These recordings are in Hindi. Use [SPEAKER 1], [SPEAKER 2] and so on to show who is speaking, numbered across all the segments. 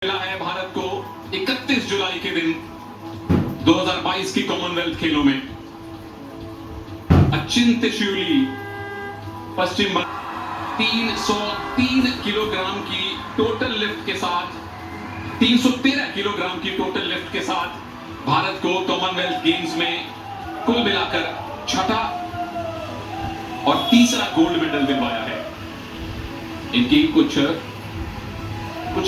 [SPEAKER 1] मिला है भारत को 31 जुलाई के दिन 2022 की कॉमनवेल्थ खेलों में अचिंत्य शिवली पश्चिम बंगाल 303 किलोग्राम की टोटल लिफ्ट के साथ 313 किलोग्राम की टोटल लिफ्ट के साथ भारत को कॉमनवेल्थ गेम्स में कुल मिलाकर छठा और तीसरा गोल्ड मेडल दिलवाया है। इनकी कुछ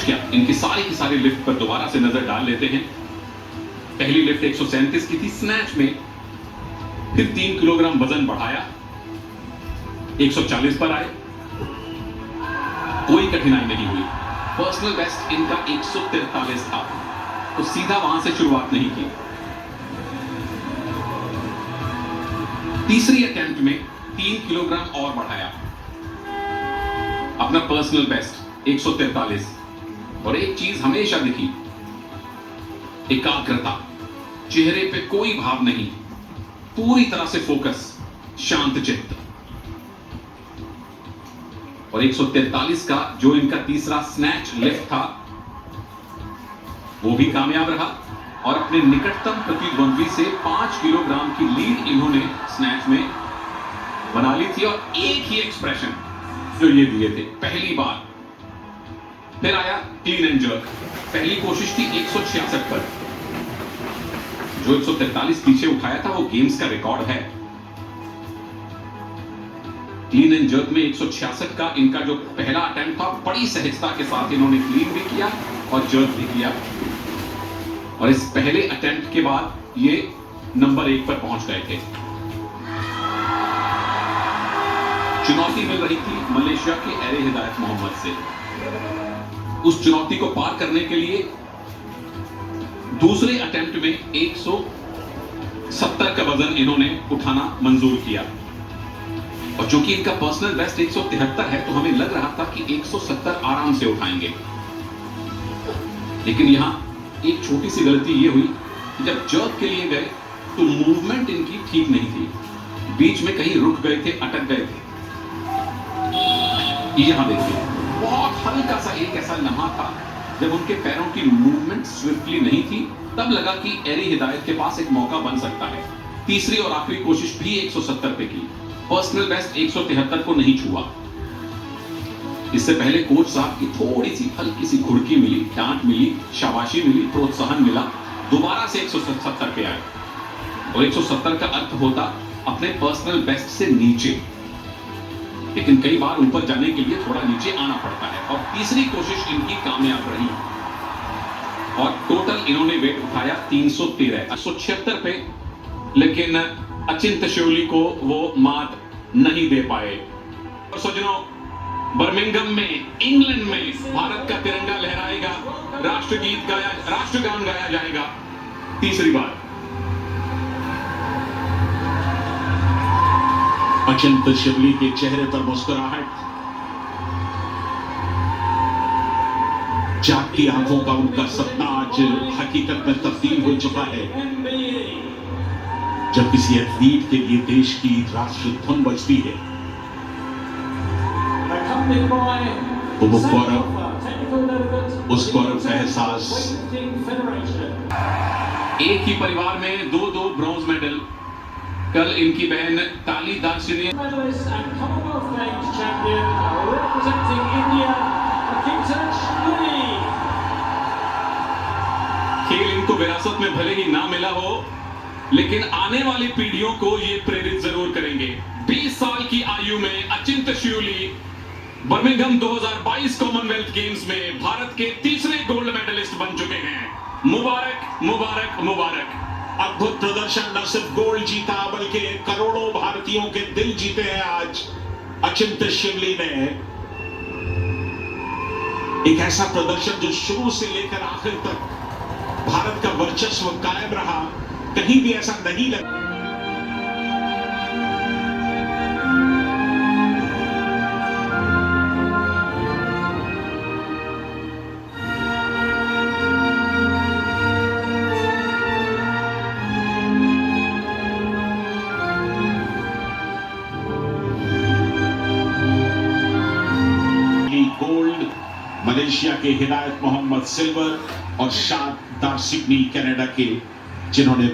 [SPEAKER 1] क्या इनकी सारी की सारी लिफ्ट पर दोबारा से नजर डाल लेते हैं। पहली लिफ्ट 137 की थी स्नैच में, फिर 3 किलोग्राम वजन बढ़ाया 140 पर आए, कोई कठिनाई नहीं हुई। पर्सनल बेस्ट इनका 143 था, तो सीधा वहां से शुरुआत नहीं की। तीसरी अटेम्प्ट में 3 किलोग्राम और बढ़ाया, अपना पर्सनल बेस्ट 143। और एक चीज हमेशा दिखी, एकाग्रता, चेहरे पे कोई भाव नहीं, पूरी तरह से फोकस, शांत चित्त। और 143 का जो इनका तीसरा स्नैच लिफ्ट था वो भी कामयाब रहा और अपने निकटतम प्रतिद्वंद्वी से 5 किलोग्राम की लीड इन्होंने स्नैच में बना ली थी। और एक ही एक्सप्रेशन जो ये दिए थे पहली बार। फिर आया क्लीन एंड जर्क। पहली कोशिश थी 166 पर, जो 143 पीछे उठाया था वो गेम्स का रिकॉर्ड है। क्लीन एंड जर्क में 166 का इनका जो पहला अटेम्प्ट था, बड़ी सहजता के साथ इन्होंने क्लीन भी किया और जर्क भी किया। और इस पहले अटेम्प्ट के बाद ये नंबर 1 पर पहुंच गए थे। चुनौती मिल रही थी मलेशिया के एरे हिदायत मोहम्मद से। उस चुनौती को पार करने के लिए दूसरे अटेम्प्ट में 170 का वजन इन्होंने उठाना मंजूर किया। और चूंकि इनका पर्सनल बेस्ट 173 है, तो हमें लग रहा था कि 170 आराम से उठाएंगे। लेकिन यहां एक छोटी सी गलती यह हुई कि जब जर्क के लिए गए तो मूवमेंट इनकी ठीक नहीं थी, बीच में कहीं रुक गए थे, अटक गए थे। यहां देखिए, बहुत हल्का सा एक ऐसा लम्हा था जब उनके पैरों की मूवमेंट स्विफ्टली नहीं थी, तब लगा कि एरी हिदायत के पास एक मौका बन सकता है। तीसरी और आखिरी कोशिश भी 170 पे की, पर्सनल बेस्ट 173 को नहीं छुआ। इससे पहले कोच साहब की थोड़ी सी हल्की सी घुड़की मिली, डांट मिली, शाबाशी मिली, प्रोत्साहन मिला, दोबारा से 170 पे आए। और 170 का अर्थ होता अपने पर्सनल बेस्ट से नीचे, लेकिन कई बार ऊपर जाने के लिए थोड़ा नीचे आना पड़ता है। और तीसरी कोशिश इनकी कामयाब रही और टोटल इन्होंने वेट उठाया 313, 176 पे। लेकिन अचिंत्य शिवली को वो मात नहीं दे पाए। और सज्जनों, बर्मिंघम में, इंग्लैंड में भारत का तिरंगा लहराएगा, राष्ट्रगान गाया जाएगा तीसरी बार।
[SPEAKER 2] अचिंत्य शिवली के चेहरे पर मुस्कुराहट, जागती आंखों का उनका सपना आज हकीकत में तब्दील हो चुका है। जब किसी एथलीट के लिए देश की राष्ट्र धुन बजती है तो वो गौरव, उस गौरव का एहसास।
[SPEAKER 1] एक ही परिवार में दो ब्रॉन्ज मेडल। कल इनकी बहन ताली दार्शनी खेल इनको विरासत में भले ही ना मिला हो, लेकिन आने वाली पीढ़ियों को ये प्रेरित जरूर करेंगे। 20 साल की आयु में अचिंत्य शिवली बर्मिंघम 2022 कॉमनवेल्थ गेम्स में भारत के तीसरे गोल्ड मेडलिस्ट बन चुके हैं। मुबारक मुबारक मुबारक।
[SPEAKER 2] अद्भुत प्रदर्शन, न सिर्फ गोल्ड जीता बल्कि करोड़ों भारतीयों के दिल जीते हैं आज अचिंत्य शिवली ने। एक ऐसा प्रदर्शन जो शुरू से लेकर आखिर तक भारत का वर्चस्व कायम रहा, कहीं भी ऐसा नहीं लगा। मलेशिया के के हिदायत मोहम्मद सिल्वर और शाद दारसिकनी कनाडा के, जिन्होंने